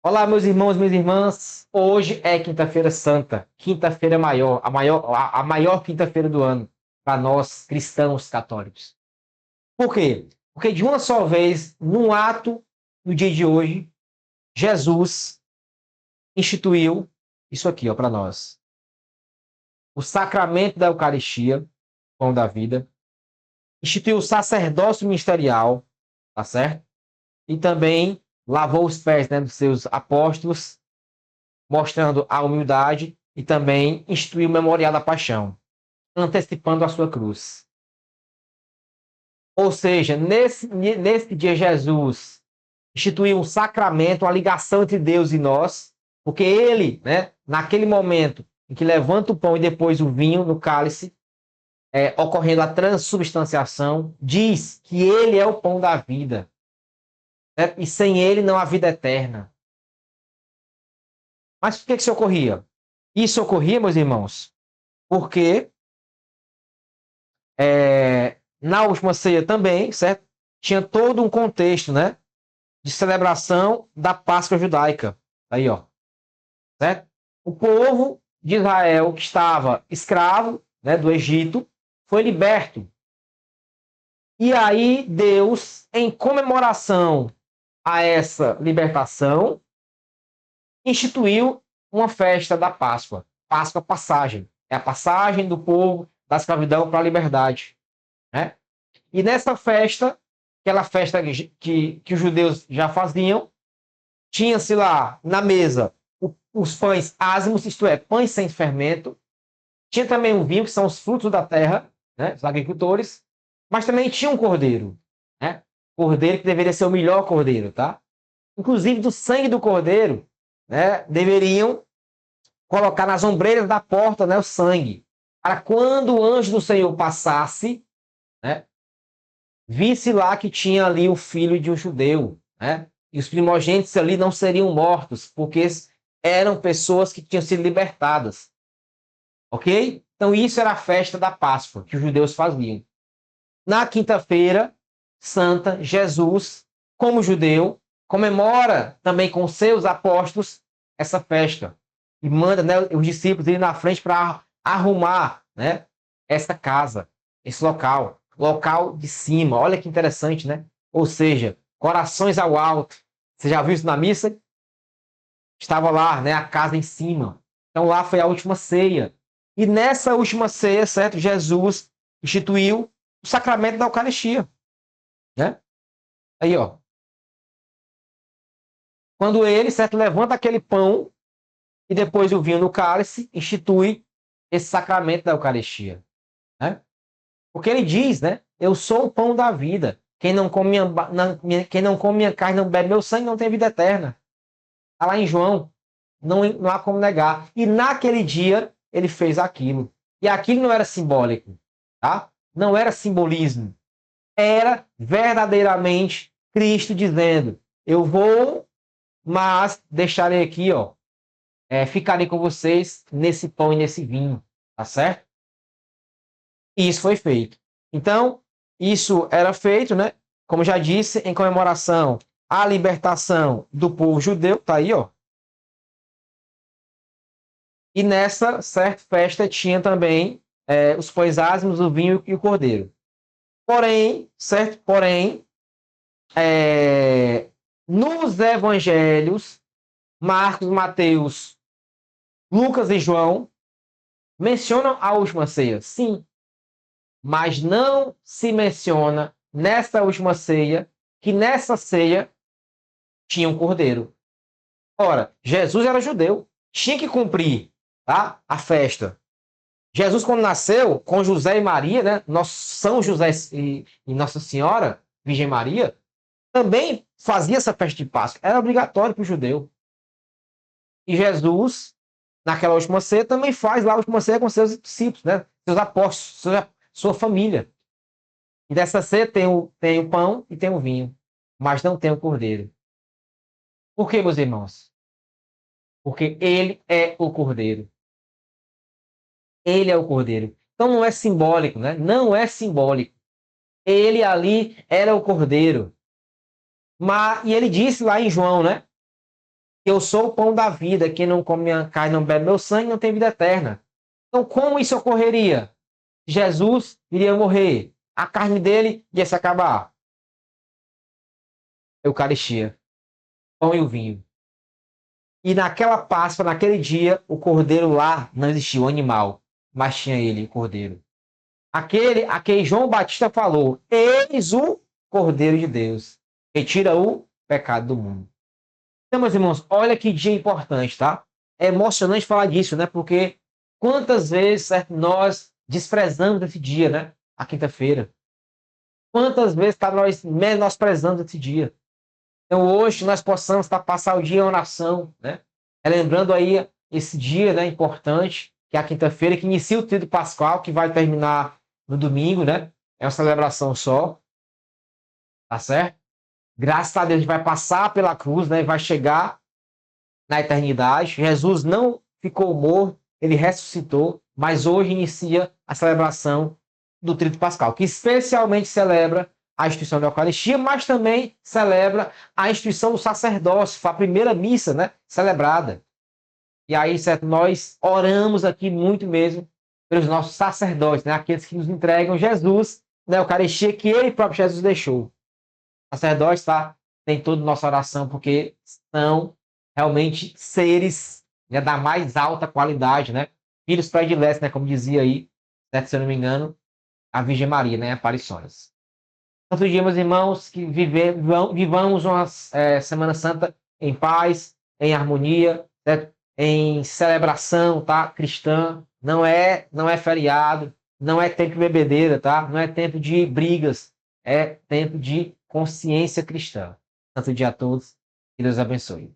Olá, meus irmãos, minhas irmãs. Hoje é Quinta-feira Santa, quinta-feira maior, a maior quinta-feira do ano para nós cristãos católicos. Por quê? Porque de uma só vez, num ato no dia de hoje, Jesus instituiu isso aqui, ó, para nós: o sacramento da Eucaristia, pão da vida, instituiu o sacerdócio ministerial, tá certo? E também lavou os pés, né, dos seus apóstolos, mostrando a humildade, e também instituiu o memorial da paixão, antecipando a sua cruz. Ou seja, nesse dia Jesus instituiu um sacramento, uma ligação entre Deus e nós, porque ele, né, naquele momento em que levanta o pão e depois o vinho no cálice, ocorrendo a transubstanciação, diz que ele é o pão da vida, né, e sem ele não há vida eterna. Mas por que isso ocorria? Isso ocorria, meus irmãos, porque na última ceia também, certo? Tinha todo um contexto, né, de celebração da Páscoa judaica. Aí, ó, certo? O povo de Israel que estava escravo, né, do Egito, foi liberto. E aí Deus, em comemoração a essa libertação, instituiu uma festa da Páscoa. Páscoa passagem. É a passagem do povo da escravidão para a liberdade, né? E nessa festa, aquela festa que os judeus já faziam, tinha-se lá na mesa os pães ázimos, isto é, pães sem fermento. Tinha também o vinho, que são os frutos da terra, né, os agricultores. Mas também tinha um cordeiro, né? Cordeiro que deveria ser o melhor cordeiro, tá? Inclusive do sangue do cordeiro, né, deveriam colocar nas ombreiras da porta, né, o sangue. Para quando o anjo do Senhor passasse, né, visse lá que tinha ali o filho de um judeu, né? E os primogênitos ali não seriam mortos, porque eram pessoas que tinham sido libertadas. Ok? Então isso era a festa da Páscoa que os judeus faziam. Na quinta-feira santa, Jesus, como judeu, comemora também com seus apóstolos essa festa. E manda, né, os discípulos irem na frente para arrumar, né, essa casa, esse local de cima. Olha que interessante, né? Ou seja, corações ao alto. Você já viu isso na missa? Estava lá, né, a casa em cima. Então lá foi a última ceia. E nessa última ceia, certo, Jesus instituiu o sacramento da Eucaristia, né? Aí, ó. Quando ele, certo, levanta aquele pão e depois o vinho no cálice, institui esse sacramento da Eucaristia, né? Porque ele diz, né? Eu sou o pão da vida. Quem não come minha carne, não bebe meu sangue, não tem vida eterna. Está lá em João. Não há como negar. E naquele dia, ele fez aquilo. E aquilo não era simbólico, tá? Não era simbolismo. Era verdadeiramente Cristo dizendo: eu vou, mas deixarei aqui, ó, ficarei com vocês nesse pão e nesse vinho, tá certo? E isso foi feito. Então, isso era feito, né? Como já disse, em comemoração à libertação do povo judeu, tá aí, ó. E nessa certa festa tinha também os pães ázimos, o vinho e o cordeiro. Porém, certo? Porém, nos evangelhos, Marcos, Mateus, Lucas e João mencionam a última ceia, sim, mas não se menciona nessa última ceia que nessa ceia tinha um cordeiro. Ora, Jesus era judeu, tinha que cumprir, tá, a festa. Jesus, quando nasceu, com José e Maria, né, nosso São José e Nossa Senhora, Virgem Maria, também fazia essa festa de Páscoa. Era obrigatório para o judeu. E Jesus, naquela última ceia, também faz lá a última ceia com seus discípulos, né, seus apóstolos, sua família. E dessa ceia tem o pão e tem o vinho, mas não tem o cordeiro. Por quê, meus irmãos? Porque ele é o cordeiro. Ele é o cordeiro. Então não é simbólico, né? Não é simbólico. Ele ali era o cordeiro. E ele disse lá em João, né? Eu sou o pão da vida, quem não come minha carne, não bebe meu sangue, não tem vida eterna. Então, como isso ocorreria? Jesus iria morrer, a carne dele ia se acabar. Eucaristia, pão e o vinho. E naquela Páscoa, naquele dia, o cordeiro lá não existia, o animal, mas tinha ele, o cordeiro. Aquele a quem João Batista falou: Eis o Cordeiro de Deus, que tira o pecado do mundo. Então, meus irmãos, olha que dia importante, tá? É emocionante falar disso, né? Porque quantas vezes, certo, nós desprezamos esse dia, né? A quinta-feira. Quantas vezes tá, nós menosprezamos esse dia. Então, hoje, nós possamos passar o dia em oração, né? Lembrando aí esse dia, né, importante, que é a quinta-feira, que inicia o tríduo pascual, que vai terminar no domingo, né? É uma celebração só, tá certo? Graças a Deus, a gente vai passar pela cruz, né? E vai chegar na eternidade. Jesus não ficou morto, ele ressuscitou, mas hoje inicia a celebração do Tríduo Pascal, que especialmente celebra a instituição da Eucaristia, mas também celebra a instituição do sacerdócio, foi a primeira missa, né, celebrada. E aí, certo, nós oramos aqui muito mesmo pelos nossos sacerdotes, né, aqueles que nos entregam Jesus na Eucaristia que ele próprio Jesus deixou. Sacerdotes, tá? Tem toda a nossa oração, porque são realmente seres, né, da mais alta qualidade, né? Filhos prediletos, né? Como dizia aí, certo? Se eu não me engano, a Virgem Maria, né? Aparições. Tanto dia, meus irmãos, que vivamos uma Semana Santa em paz, em harmonia, certo? Em celebração, tá? Cristã. Não é feriado, não é tempo de bebedeira, tá? Não é tempo de brigas, é tempo de consciência cristã. Santo dia a todos, que Deus abençoe.